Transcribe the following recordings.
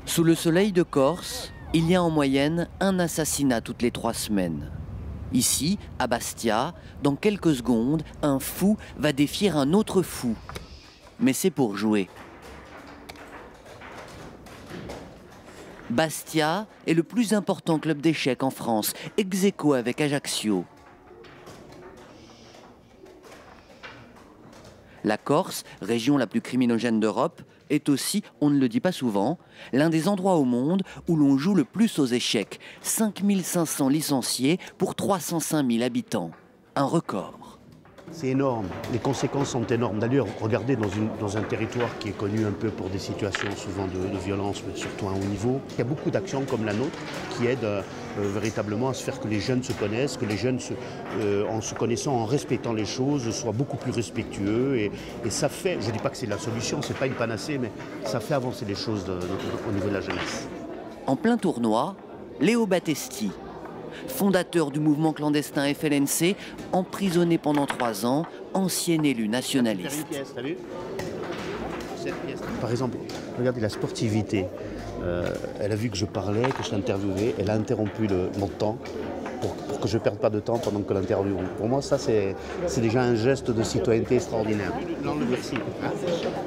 Sous le soleil de Corse, il y a en moyenne un assassinat toutes les 3 semaines. Ici, à Bastia, dans quelques secondes, un fou va défier un autre fou. Mais c'est pour jouer. Bastia est le plus important club d'échecs en France, ex-aequo avec Ajaccio. La Corse, région la plus criminogène d'Europe, est aussi, on ne le dit pas souvent, l'un des endroits au monde où l'on joue le plus aux échecs. 5500 licenciés pour 305 000 habitants. Un record. C'est énorme, les conséquences sont énormes. D'ailleurs, regardez dans un territoire qui est connu un peu pour des situations souvent de violence, mais surtout à un haut niveau. Il y a beaucoup d'actions comme la nôtre qui aident véritablement à se faire que les jeunes se connaissent, que les jeunes, en se connaissant, en respectant les choses, soient beaucoup plus respectueux. Et ça fait, je ne dis pas que c'est la solution, ce n'est pas une panacée, mais ça fait avancer les choses au niveau de la jeunesse. En plein tournoi, Léo Battesti, fondateur du mouvement clandestin FLNC, emprisonné pendant 3 ans, ancien élu nationaliste. Par exemple, regardez la sportivité. Elle a vu que je parlais, que je l'interviewais, elle a interrompu mon temps pour que je ne perde pas de temps pendant que l'interview. Pour moi, ça, c'est déjà un geste de citoyenneté extraordinaire. Merci.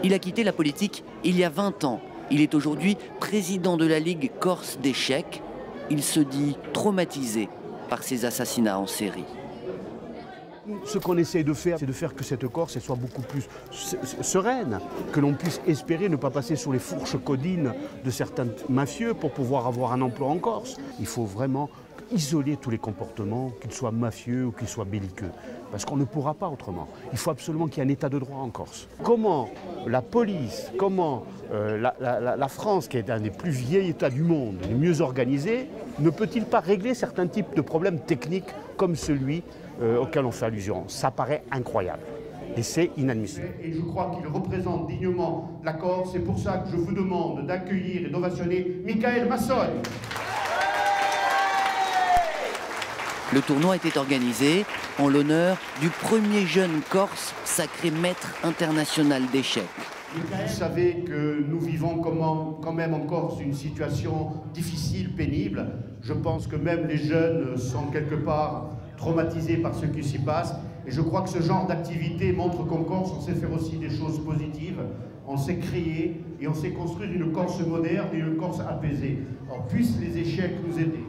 Il a quitté la politique il y a 20 ans. Il est aujourd'hui président de la Ligue Corse d'échecs. Il se dit traumatisé par ces assassinats en série. Ce qu'on essaie de faire, c'est de faire que cette Corse soit beaucoup plus sereine, que l'on puisse espérer ne pas passer sous les fourches codines de certains mafieux pour pouvoir avoir un emploi en Corse. Il faut vraiment isoler tous les comportements, qu'ils soient mafieux ou qu'ils soient belliqueux, parce qu'on ne pourra pas autrement. Il faut absolument qu'il y ait un état de droit en Corse. Comment la police, comment la France, qui est un des plus vieils États du monde, les mieux organisés, ne peut-il pas régler certains types de problèmes techniques comme celui auquel on fait allusion? Ça paraît incroyable. Et c'est inadmissible. Et je crois qu'il représente dignement la Corse. C'est pour ça que je vous demande d'accueillir et d'ovationner Michael Massone. Le tournoi était organisé en l'honneur du premier jeune Corse sacré maître international d'échecs. Vous savez que nous vivons quand même en Corse une situation difficile, pénible. Je pense que même les jeunes sont quelque part traumatisés par ce qui s'y passe. Et je crois que ce genre d'activité montre qu'en Corse, on sait faire aussi des choses positives. On sait créer et on sait construire une Corse moderne et une Corse apaisée. Alors puissent les échecs nous aider.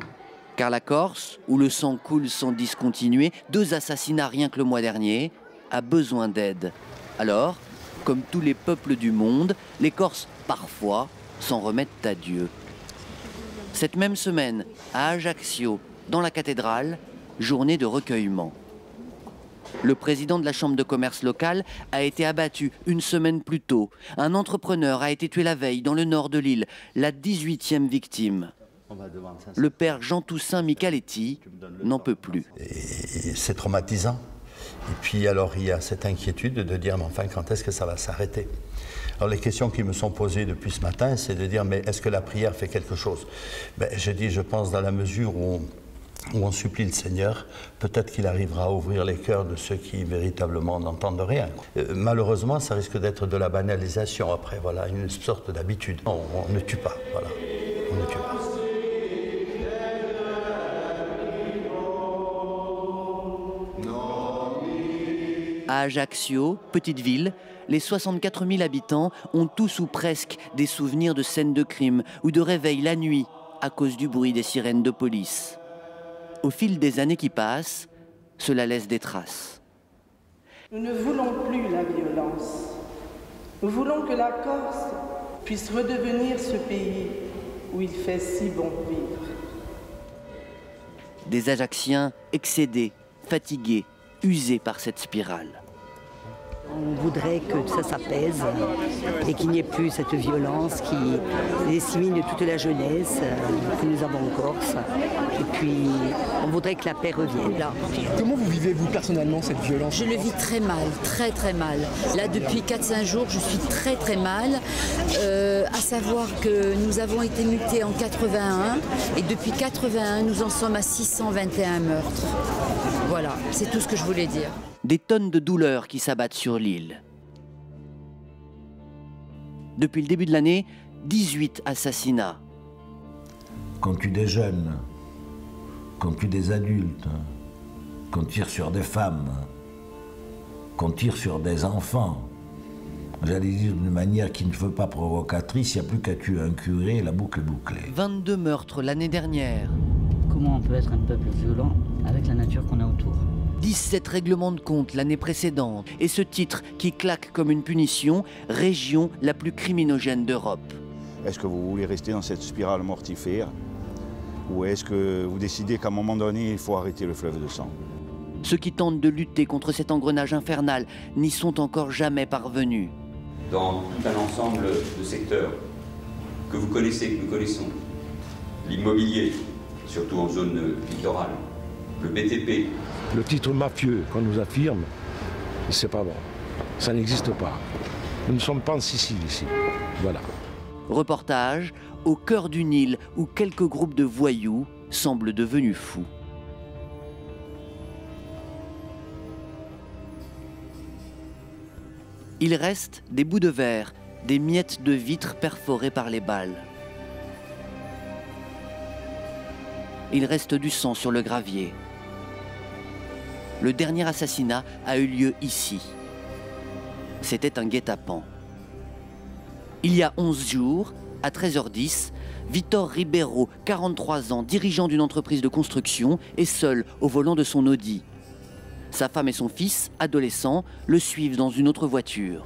Car la Corse, où le sang coule sans discontinuer, 2 assassinats rien que le mois dernier, a besoin d'aide. Alors, comme tous les peuples du monde, les Corses, parfois, s'en remettent à Dieu. Cette même semaine, à Ajaccio, dans la cathédrale, journée de recueillement. Le président de la chambre de commerce locale a été abattu une semaine plus tôt. Un entrepreneur a été tué la veille dans le nord de l'île, la 18e victime. Le père Jean-Toussaint Michaletti n'en peut plus. C'est traumatisant. Et puis alors il y a cette inquiétude de dire mais enfin quand est-ce que ça va s'arrêter? Alors les questions qui me sont posées depuis ce matin, c'est de dire mais est-ce que la prière fait quelque chose? Je dis je pense dans la mesure où on supplie le Seigneur, peut-être qu'il arrivera à ouvrir les cœurs de ceux qui véritablement n'entendent rien. Malheureusement ça risque d'être de la banalisation après, voilà, une sorte d'habitude. On ne tue pas, voilà, on ne tue pas. À Ajaccio, petite ville, les 64 000 habitants ont tous ou presque des souvenirs de scènes de crime ou de réveils la nuit à cause du bruit des sirènes de police. Au fil des années qui passent, cela laisse des traces. Nous ne voulons plus la violence. Nous voulons que la Corse puisse redevenir ce pays où il fait si bon vivre. Des Ajacciens excédés, fatigués, usés par cette spirale. On voudrait que ça s'apaise et qu'il n'y ait plus cette violence qui dissémine toute la jeunesse que nous avons en Corse. Et puis, on voudrait que la paix revienne. Là. Comment vous vivez-vous personnellement cette violence? Je le vis très mal, très très mal. Là, depuis 4-5 jours, je suis très très mal. À savoir que nous avons été mutés en 81 et depuis 81, nous en sommes à 621 meurtres. Voilà, c'est tout ce que je voulais dire. Des tonnes de douleurs qui s'abattent sur l'île. Depuis le début de l'année, 18 assassinats. Qu'on tue des jeunes, qu'on tue des adultes, qu'on tire sur des femmes, qu'on tire sur des enfants. J'allais dire d'une manière qui ne fait pas provocatrice, il n'y a plus qu'à tuer un curé, la boucle est bouclée. 22 meurtres l'année dernière. Comment on peut être un peuple violent avec la nature qu'on a autour? 17 règlements de compte l'année précédente. Et ce titre qui claque comme une punition, région la plus criminogène d'Europe. Est-ce que vous voulez rester dans cette spirale mortifère? Ou est-ce que vous décidez qu'à un moment donné, il faut arrêter le fleuve de sang? Ceux qui tentent de lutter contre cet engrenage infernal n'y sont encore jamais parvenus. Dans tout un ensemble de secteurs que vous connaissez, que nous connaissons, l'immobilier, surtout en zone littorale, le BTP. Le titre mafieux qu'on nous affirme, c'est pas bon. Ça n'existe pas. Nous ne sommes pas en Sicile ici. Voilà. Reportage au cœur d'une île où quelques groupes de voyous semblent devenus fous. Il reste des bouts de verre, des miettes de vitres perforées par les balles. Il reste du sang sur le gravier. Le dernier assassinat a eu lieu ici. C'était un guet-apens. Il y a 11 jours, à 13h10, Vitor Ribeiro, 43 ans, dirigeant d'une entreprise de construction, est seul au volant de son Audi. Sa femme et son fils, adolescents, le suivent dans une autre voiture.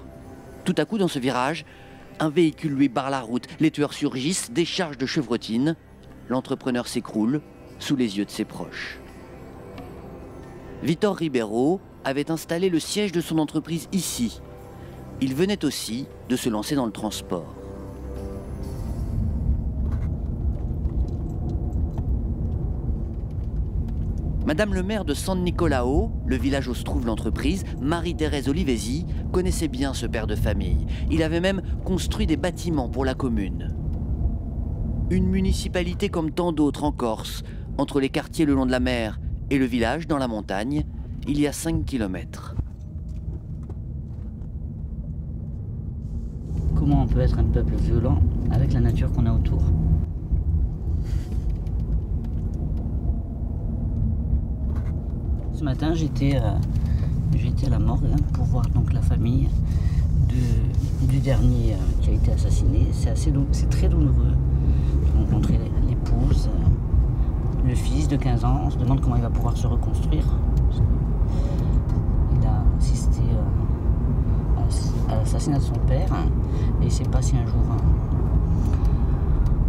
Tout à coup, dans ce virage, un véhicule lui barre la route. Les tueurs surgissent, déchargent de chevrotines. L'entrepreneur s'écroule sous les yeux de ses proches. Vitor Ribeiro avait installé le siège de son entreprise ici. Il venait aussi de se lancer dans le transport. Madame le maire de San Nicolao, le village où se trouve l'entreprise, Marie-Thérèse Olivesi, connaissait bien ce père de famille. Il avait même construit des bâtiments pour la commune. Une municipalité comme tant d'autres en Corse, entre les quartiers le long de la mer et le village dans la montagne, il y a 5 km. Comment on peut être un peuple violent avec la nature qu'on a autour? Ce matin, j'étais à la morgue pour voir donc la famille du dernier qui a été assassiné. C'est très douloureux. J'ai rencontré l'épouse, le fils de 15 ans. On se demande comment il va pouvoir se reconstruire. Il a assisté à l'assassinat de son père et il ne sait pas si un jour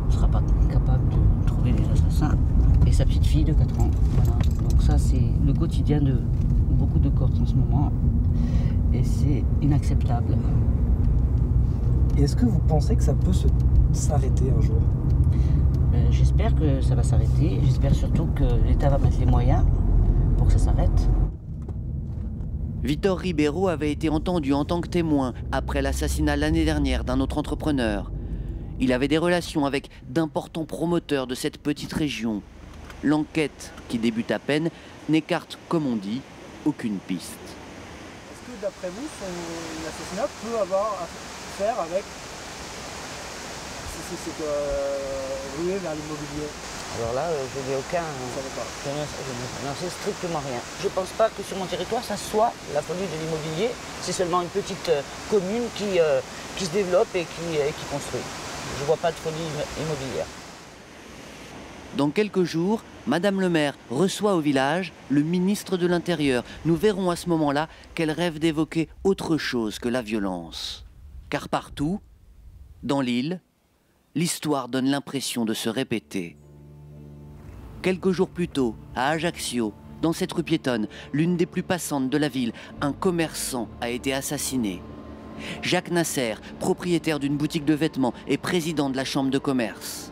on ne sera pas capable de trouver les assassins. Et sa petite fille de 4 ans. Voilà. Donc ça, c'est le quotidien de beaucoup de Corses en ce moment. Et c'est inacceptable. Et est-ce que vous pensez que ça peut s'arrêter un jour? J'espère que ça va s'arrêter. J'espère surtout que l'État va mettre les moyens pour que ça s'arrête. Vitor Ribeiro avait été entendu en tant que témoin après l'assassinat l'année dernière d'un autre entrepreneur. Il avait des relations avec d'importants promoteurs de cette petite région. L'enquête, qui débute à peine, n'écarte, comme on dit, aucune piste. Est-ce que d'après vous, son assassinat peut avoir à faire avec ruer vers l'immobilier? Alors là, je n'ai aucun... Je n'en sais strictement rien. Je ne pense pas que sur mon territoire, ça soit la folie de l'immobilier. C'est seulement une petite commune qui se développe et qui construit. Je ne vois pas de folie immobilière. Dans quelques jours, Madame le maire reçoit au village le ministre de l'Intérieur. Nous verrons à ce moment-là qu'elle rêve d'évoquer autre chose que la violence. Car partout, dans l'île, l'histoire donne l'impression de se répéter. Quelques jours plus tôt, à Ajaccio, dans cette rue piétonne, l'une des plus passantes de la ville, un commerçant a été assassiné. Jacques Nasser, propriétaire d'une boutique de vêtements et président de la chambre de commerce.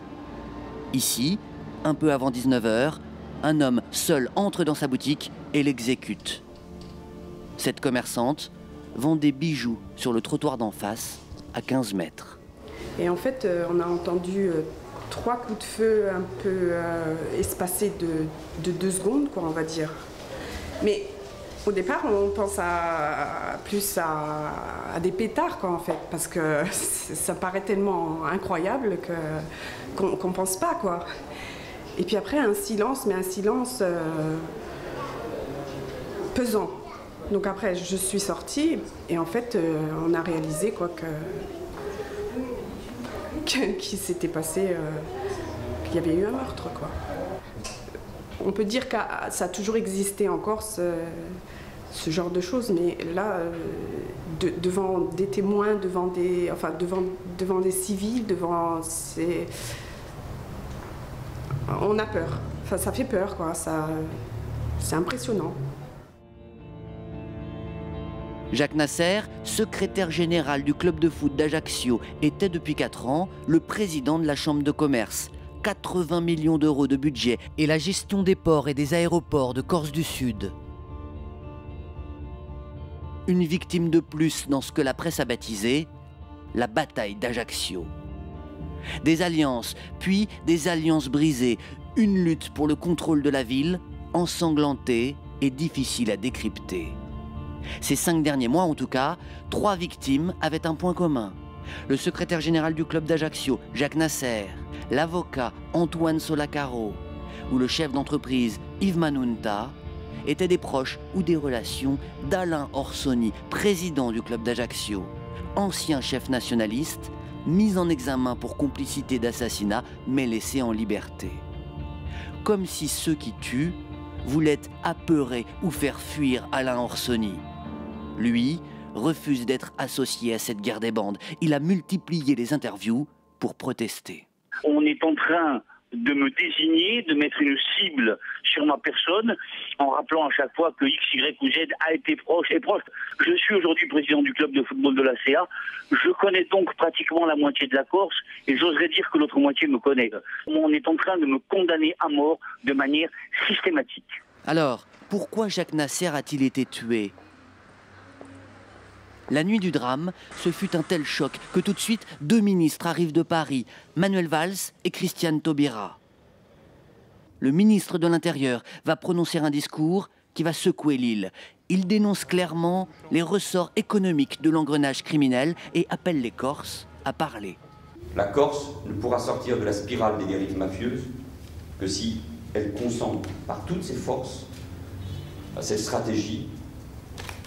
Ici, un peu avant 19h, un homme seul entre dans sa boutique et l'exécute. Cette commerçante vend des bijoux sur le trottoir d'en face, à 15 mètres. Et en fait, on a entendu 3 coups de feu un peu espacés de 2 secondes, quoi, on va dire. Mais Au départ, on pense plus à des pétards, quoi, en fait, parce que ça paraît tellement incroyable qu'on ne pense pas, quoi. Et puis après, un silence, mais un silence pesant. Donc après, je suis sortie, et en fait, on a réalisé, quoi, qu'il s'était passé, qu'il y avait eu un meurtre, quoi. On peut dire que ça a toujours existé en Corse, ce genre de choses, mais là, devant des témoins, devant des civils, on a peur. Enfin, ça fait peur, quoi. C'est impressionnant. Jacques Nasser, secrétaire général du club de foot d'Ajaccio, était depuis 4 ans le président de la chambre de commerce. 80 millions d'euros de budget et la gestion des ports et des aéroports de Corse du Sud. Une victime de plus dans ce que la presse a baptisé la bataille d'Ajaccio. Des alliances, puis des alliances brisées, une lutte pour le contrôle de la ville, ensanglantée et difficile à décrypter. Ces 5 derniers mois, en tout cas, 3 victimes avaient un point commun. Le secrétaire général du club d'Ajaccio, Jacques Nasser, l'avocat Antoine Solacaro ou le chef d'entreprise Yves Manunta étaient des proches ou des relations d'Alain Orsoni, président du club d'Ajaccio, ancien chef nationaliste, mis en examen pour complicité d'assassinat mais laissé en liberté. Comme si ceux qui tuent voulaient apeurer ou faire fuir Alain Orsoni. Lui refuse d'être associé à cette guerre des bandes. Il a multiplié les interviews pour protester. On est en train de me désigner, de mettre une cible sur ma personne, en rappelant à chaque fois que X, Y ou Z a été proche et proche. Je suis aujourd'hui président du club de football de la CA. Je connais donc pratiquement la moitié de la Corse et j'oserais dire que l'autre moitié me connaît. On est en train de me condamner à mort de manière systématique. Alors, pourquoi Jacques Nasser a-t-il été tué ? La nuit du drame, ce fut un tel choc que tout de suite, 2 ministres arrivent de Paris, Manuel Valls et Christiane Taubira. Le ministre de l'Intérieur va prononcer un discours qui va secouer l'île. Il dénonce clairement les ressorts économiques de l'engrenage criminel et appelle les Corses à parler. La Corse ne pourra sortir de la spirale des dérives mafieuses que si elle consent par toutes ses forces à cette stratégie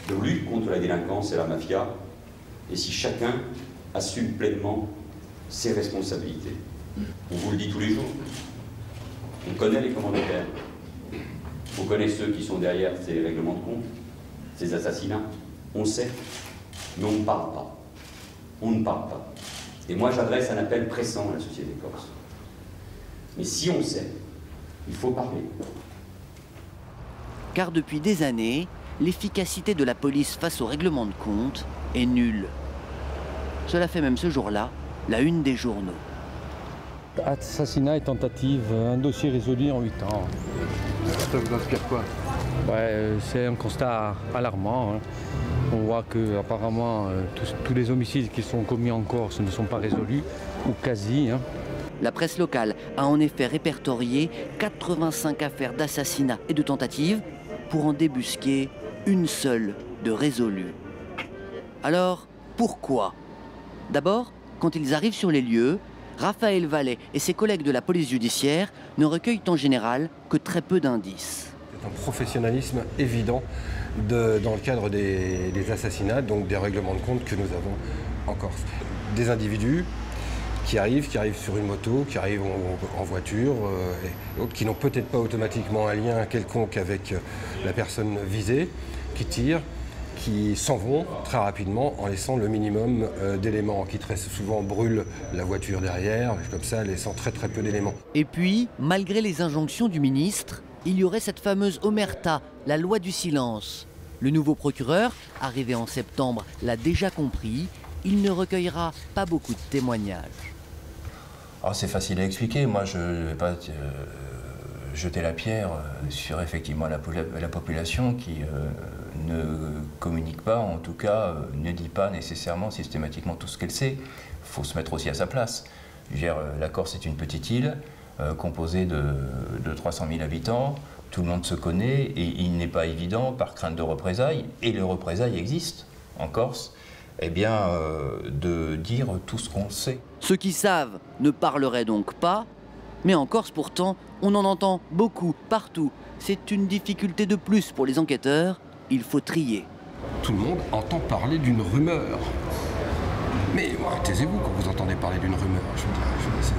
de lutte contre la délinquance et la mafia, et si chacun assume pleinement ses responsabilités. On vous le dit tous les jours, on connaît les commanditaires, on connaît ceux qui sont derrière ces règlements de compte, ces assassinats, on sait, mais on ne parle pas. On ne parle pas. Et moi j'adresse un appel pressant à la société corse. Mais si on sait, il faut parler. Car depuis des années, l'efficacité de la police face au règlement de compte est nulle. Cela fait même ce jour-là la une des journaux. Assassinat et tentative, un dossier résolu en 8 ans. Ça vous inspire quoi? C'est un constat alarmant. Hein. On voit que apparemment tous les homicides qui sont commis en Corse ne sont pas résolus, ou quasi. Hein. La presse locale a en effet répertorié 85 affaires d'assassinat et de tentatives pour en débusquer une seule de résolue. Alors, pourquoi? D'abord, quand ils arrivent sur les lieux, Raphaël Vallet et ses collègues de la police judiciaire ne recueillent en général que très peu d'indices. C'est un professionnalisme évident dans le cadre des assassinats, donc des règlements de compte que nous avons en Corse. Des individus qui arrivent sur une moto, qui arrivent en voiture, et d'autres qui n'ont peut-être pas automatiquement un lien quelconque avec la personne visée, qui tirent, qui s'en vont très rapidement en laissant le minimum d'éléments, qui très souvent brûlent la voiture derrière, comme ça, laissant très peu d'éléments. Et puis, malgré les injonctions du ministre, il y aurait cette fameuse omerta, la loi du silence. Le nouveau procureur, arrivé en septembre, l'a déjà compris, il ne recueillera pas beaucoup de témoignages. Alors c'est facile à expliquer, moi je ne vais pas jeter la pierre sur effectivement la population qui ne communique pas, en tout cas ne dit pas nécessairement systématiquement tout ce qu'elle sait. Il faut se mettre aussi à sa place. Je veux dire, la Corse est une petite île composée de 300 000 habitants. tout le monde se connaît et il n'est pas évident, par crainte de représailles, et les représailles existent en Corse, eh bien, de dire tout ce qu'on sait. Ceux qui savent ne parleraient donc pas, mais en Corse pourtant, on en entend beaucoup, partout. C'est une difficulté de plus pour les enquêteurs, il faut trier. Tout le monde entend parler d'une rumeur. Mais taisez-vous quand vous entendez parler d'une rumeur.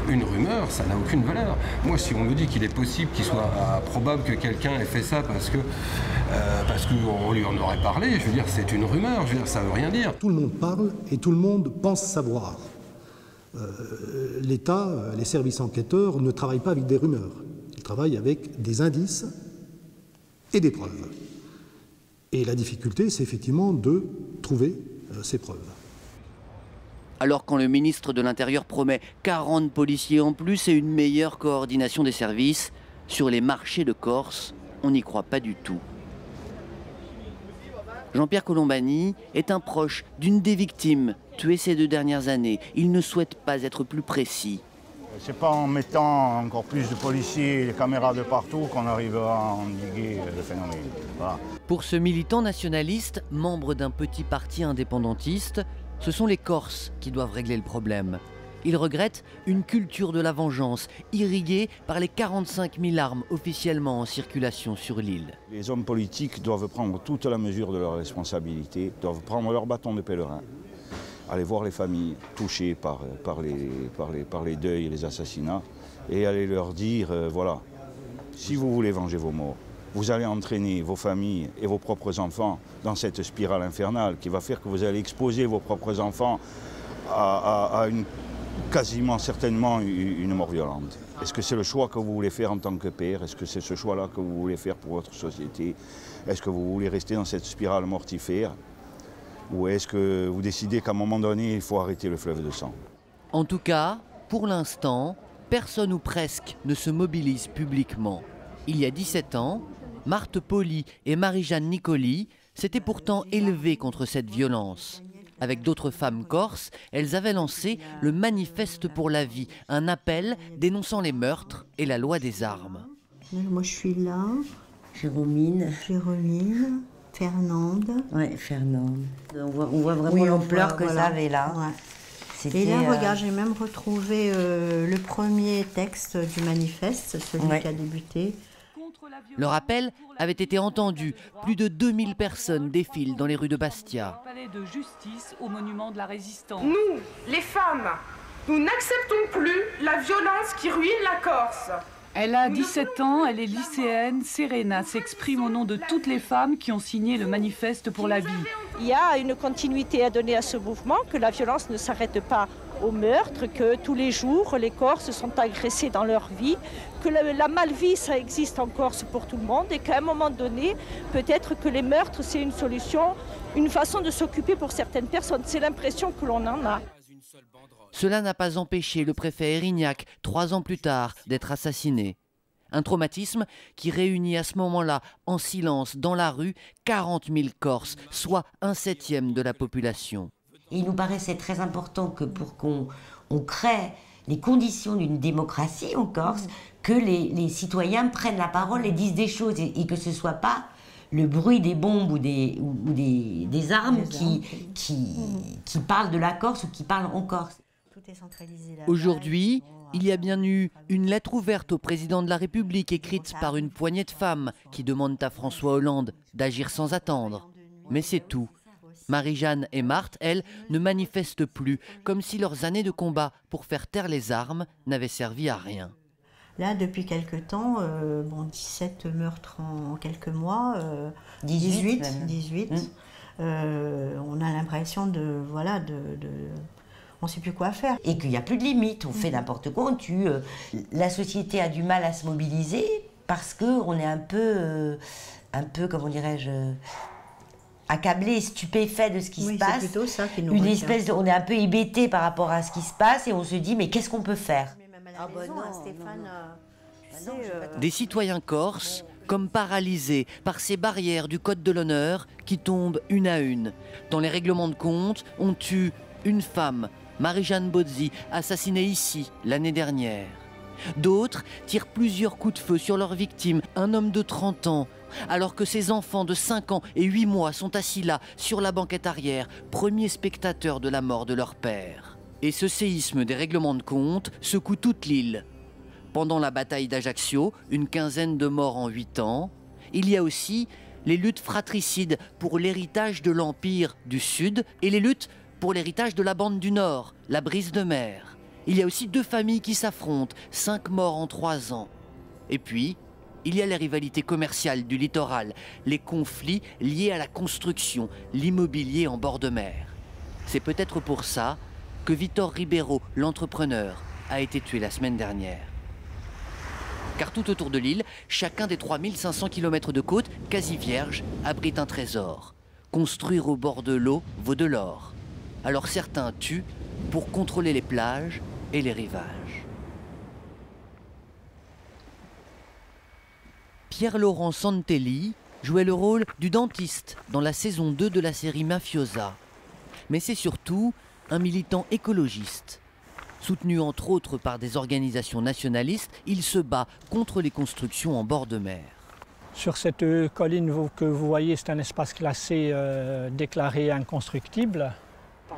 Une rumeur, ça n'a aucune valeur. Moi, si on me dit qu'il est possible, qu'il soit probable que quelqu'un ait fait ça parce qu'on lui en aurait parlé, je veux dire, c'est une rumeur, je veux dire, ça ne veut rien dire. Tout le monde parle et tout le monde pense savoir. L'État, les services enquêteurs ne travaillent pas avec des rumeurs. Ils travaillent avec des indices et des preuves. Et la difficulté, c'est effectivement de trouver ces preuves. Alors quand le ministre de l'Intérieur promet 40 policiers en plus et une meilleure coordination des services, sur les marchés de Corse, on n'y croit pas du tout. Jean-Pierre Colombani est un proche d'une des victimes tuées ces 2 dernières années. Il ne souhaite pas être plus précis. C'est pas en mettant encore plus de policiers et de caméras de partout qu'on arrivera à endiguer le phénomène. Voilà. Pour ce militant nationaliste, membre d'un petit parti indépendantiste, ce sont les Corses qui doivent régler le problème. Il regrette une culture de la vengeance, irriguée par les 45 000 armes officiellement en circulation sur l'île. Les hommes politiques doivent prendre toute la mesure de leurs responsabilités, doivent prendre leur bâton de pèlerin, aller voir les familles touchées par les deuils et les assassinats, et aller leur dire, voilà, si vous voulez venger vos morts, vous allez entraîner vos familles et vos propres enfants dans cette spirale infernale qui va faire que vous allez exposer vos propres enfants à quasiment certainement une mort violente. Est-ce que c'est le choix que vous voulez faire en tant que père? Est-ce que c'est ce choix-là que vous voulez faire pour votre société? Est-ce que vous voulez rester dans cette spirale mortifère? Ou est-ce que vous décidez qu'à un moment donné, il faut arrêter le fleuve de sang? En tout cas, pour l'instant, personne ou presque ne se mobilise publiquement. Il y a 17 ans, Marthe Poli et Marie-Jeanne Nicoli s'étaient pourtant élevées contre cette violence. Avec d'autres femmes corses, elles avaient lancé le Manifeste pour la vie, un appel dénonçant les meurtres et la loi des armes. Moi je suis là. Jérôme. Fernande. Ouais, Fernande. On voit vraiment l'ampleur que ça avait là. Ouais. Et là, regarde, j'ai même retrouvé le premier texte du manifeste, celui qui a débuté. Leur appel avait été entendu. Plus de 2000 personnes défilent dans les rues de Bastia. Palais de justice au monument de la résistance. Nous, les femmes, nous n'acceptons plus la violence qui ruine la Corse. Elle a 17 ans, elle est lycéenne. Serena s'exprime au nom de toutes les femmes qui ont signé le manifeste pour la vie. Il y a une continuité à donner à ce mouvement, que la violence ne s'arrête pas au meurtre, que tous les jours les Corses sont agressés dans leur vie, que la malvie ça existe en Corse pour tout le monde et qu'à un moment donné, peut-être que les meurtres c'est une solution, une façon de s'occuper pour certaines personnes. C'est l'impression que l'on en a. Cela n'a pas empêché le préfet Erignac, 3 ans plus tard, d'être assassiné. Un traumatisme qui réunit à ce moment-là, en silence, dans la rue, 40 000 Corses, soit 1/7 de la population. Il nous paraissait très important que pour qu'on crée les conditions d'une démocratie en Corse, que les citoyens prennent la parole et disent des choses et que ce ne soit pas le bruit des bombes ou des armes qui parlent de la Corse ou qui parlent en Corse. Aujourd'hui, il y a bien eu une lettre ouverte au président de la République écrite par une poignée de femmes qui demandent à François Hollande d'agir sans attendre. Mais c'est tout. Marie-Jeanne et Marthe, elles, ne manifestent plus, comme si leurs années de combat pour faire taire les armes n'avaient servi à rien. Là, depuis quelque temps, 17 meurtres en quelques mois, 18. On a l'impression on ne sait plus quoi faire. Et qu'il n'y a plus de limite, on fait n'importe quoi, on tue. La société a du mal à se mobiliser parce qu'on est un peu, comment dirais-je, accablé, stupéfait de ce qui se passe. C'est plutôt ça qui nous retient. On est un peu hébété par rapport à ce qui se passe et on se dit mais qu'est-ce qu'on peut faire? Des citoyens corses comme paralysés par ces barrières du code de l'honneur qui tombent une à une. Dans les règlements de compte, on tue une femme, Marie-Jeanne Bozzi, assassinée ici l'année dernière. D'autres tirent plusieurs coups de feu sur leur victime, un homme de 30 ans, alors que ses enfants de 5 ans et 8 mois sont assis là, sur la banquette arrière, premiers spectateurs de la mort de leur père. Et ce séisme des règlements de compte secoue toute l'île. Pendant la bataille d'Ajaccio, une quinzaine de morts en 8 ans. Il y a aussi les luttes fratricides pour l'héritage de l'Empire du Sud et les luttes pour l'héritage de la bande du Nord, la brise de mer. Il y a aussi 2 familles qui s'affrontent, 5 morts en 3 ans. Et puis, il y a les rivalités commerciales du littoral, les conflits liés à la construction, l'immobilier en bord de mer. C'est peut-être pour ça que Vitor Ribeiro, l'entrepreneur, a été tué la semaine dernière. Car tout autour de l'île, chacun des 3500 km de côte, quasi vierge, abrite un trésor. Construire au bord de l'eau vaut de l'or. Alors certains tuent pour contrôler les plages et les rivages. Pierre-Laurent Santelli jouait le rôle du dentiste dans la saison 2 de la série Mafiosa. Mais c'est surtout un militant écologiste. Soutenu entre autres par des organisations nationalistes, il se bat contre les constructions en bord de mer. Sur cette colline que vous voyez, c'est un espace classé déclaré inconstructible.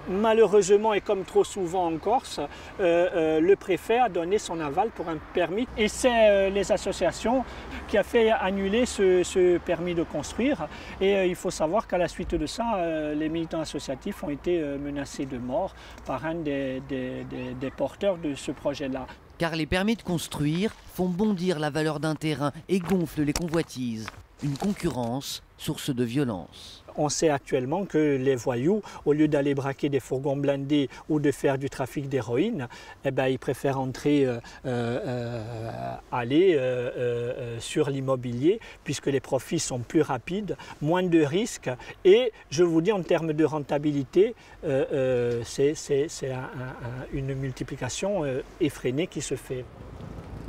Malheureusement, et comme trop souvent en Corse, le préfet a donné son aval pour un permis. Et c'est les associations qui a fait annuler ce permis de construire. Et il faut savoir qu'à la suite de ça, les militants associatifs ont été menacés de mort par un des porteurs de ce projet-là. Car les permis de construire font bondir la valeur d'un terrain et gonflent les convoitises. Une concurrence source de violence. On sait actuellement que les voyous, au lieu d'aller braquer des fourgons blindés ou de faire du trafic d'héroïne, ils préfèrent aller sur l'immobilier, puisque les profits sont plus rapides, moins de risques, et je vous dis en termes de rentabilité, c'est une multiplication effrénée qui se fait.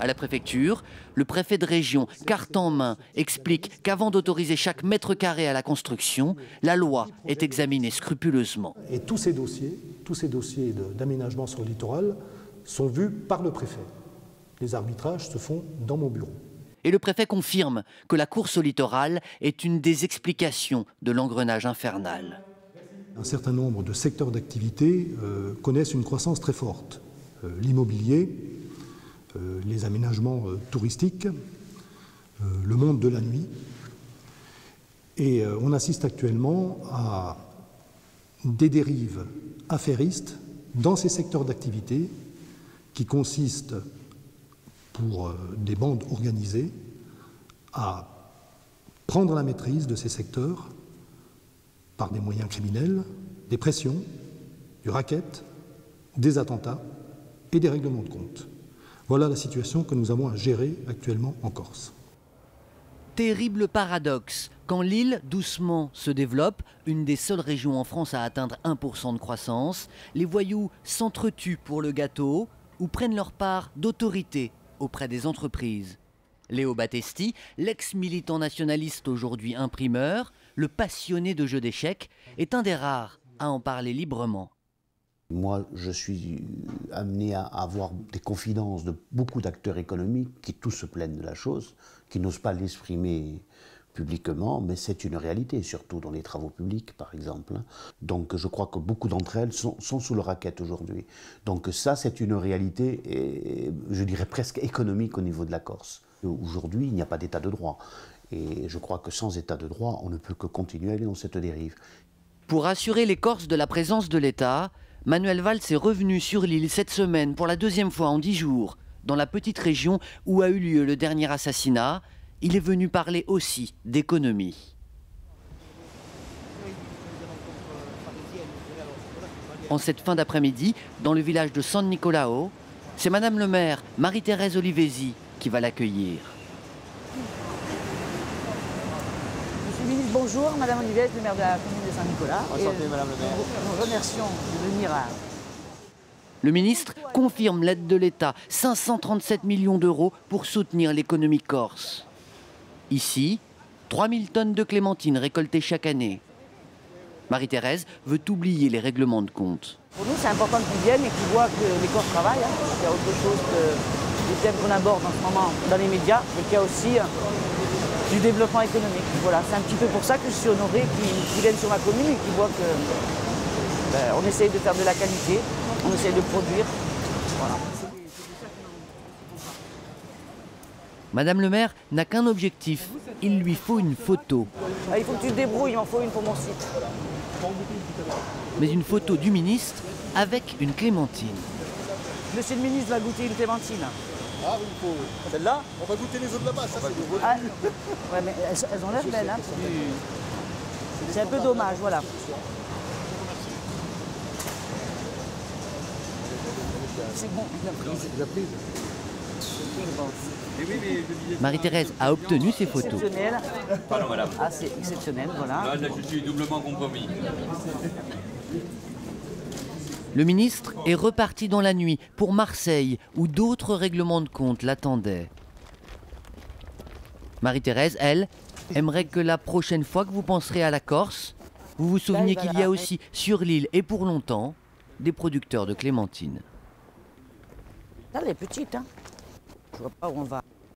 À la préfecture, le préfet de région, carte en main, explique qu'avant d'autoriser chaque mètre carré à la construction, la loi est examinée scrupuleusement. Et tous ces dossiers d'aménagement sur le littoral sont vus par le préfet. Les arbitrages se font dans mon bureau. Et le préfet confirme que la course au littoral est une des explications de l'engrenage infernal. Un certain nombre de secteurs d'activité connaissent une croissance très forte. L'immobilier, les aménagements touristiques, le monde de la nuit. Et on assiste actuellement à des dérives affairistes dans ces secteurs d'activité qui consistent, pour des bandes organisées, à prendre la maîtrise de ces secteurs par des moyens criminels, des pressions, du racket, des attentats et des règlements de compte. Voilà la situation que nous avons à gérer actuellement en Corse. Terrible paradoxe. Quand l'île, doucement, se développe, une des seules régions en France à atteindre 1% de croissance, les voyous s'entretuent pour le gâteau ou prennent leur part d'autorité auprès des entreprises. Léo Battesti, l'ex-militant nationaliste aujourd'hui imprimeur, le passionné de jeux d'échecs, est un des rares à en parler librement. Moi, je suis amené à avoir des confidences de beaucoup d'acteurs économiques qui tous se plaignent de la chose, qui n'osent pas l'exprimer publiquement, mais c'est une réalité, surtout dans les travaux publics, par exemple. Donc je crois que beaucoup d'entre elles sont sous le racket aujourd'hui. Donc ça, c'est une réalité, et je dirais presque économique au niveau de la Corse. Aujourd'hui, il n'y a pas d'état de droit. Et je crois que sans état de droit, on ne peut que continuer à aller dans cette dérive. Pour assurer les Corses de la présence de l'État, Manuel Valls est revenu sur l'île cette semaine pour la 2e fois en 10 jours, dans la petite région où a eu lieu le dernier assassinat. Il est venu parler aussi d'économie. En cette fin d'après-midi, dans le village de San Nicolao, c'est Madame le maire, Marie-Thérèse Olivesi, qui va l'accueillir. Monsieur le ministre, bonjour. Madame Olivesi, le maire de la commune de Saint-Nicolas. Enchanté, Madame le maire. Nous remercions de venir à... Le ministre confirme l'aide de l'État, 537 millions d'euros pour soutenir l'économie corse. Ici, 3000 tonnes de clémentines récoltées chaque année. Marie-Thérèse veut oublier les règlements de compte. Pour nous, c'est important qu'ils viennent et qu'ils voient que les Corses travaillent. Il y a autre chose des thèmes qu'on aborde en ce moment dans les médias et qu'il y a aussi du développement économique. Voilà, c'est un petit peu pour ça que je suis honorée qu'ils viennent sur ma commune et qu'ils voient que on essaye de faire de la qualité, on essaye de produire. Voilà. Madame le maire n'a qu'un objectif, il lui faut une photo. Il faut que tu te débrouilles, il m'en faut une pour mon site. Mais une photo du ministre avec une clémentine. Monsieur le ministre va goûter une clémentine. Ah oui, il faut. Celle-là, on va goûter les autres là-bas, ça c'est des ah, ouais, mais elles ont l'air belles, hein. C'est un peu dommage, voilà. C'est bon, il a pris. Marie-Thérèse a obtenu ses photos. Exceptionnel. Pardon, madame. Ah, c'est exceptionnel, voilà. Là, je suis doublement compromis. Le ministre est reparti dans la nuit pour Marseille, où d'autres règlements de compte l'attendaient. Marie-Thérèse, elle, aimerait que la prochaine fois que vous penserez à la Corse, vous vous souveniez qu'il y a aussi sur l'île et pour longtemps des producteurs de clémentines. Là, elle est petite, hein. Je vois pas où on va.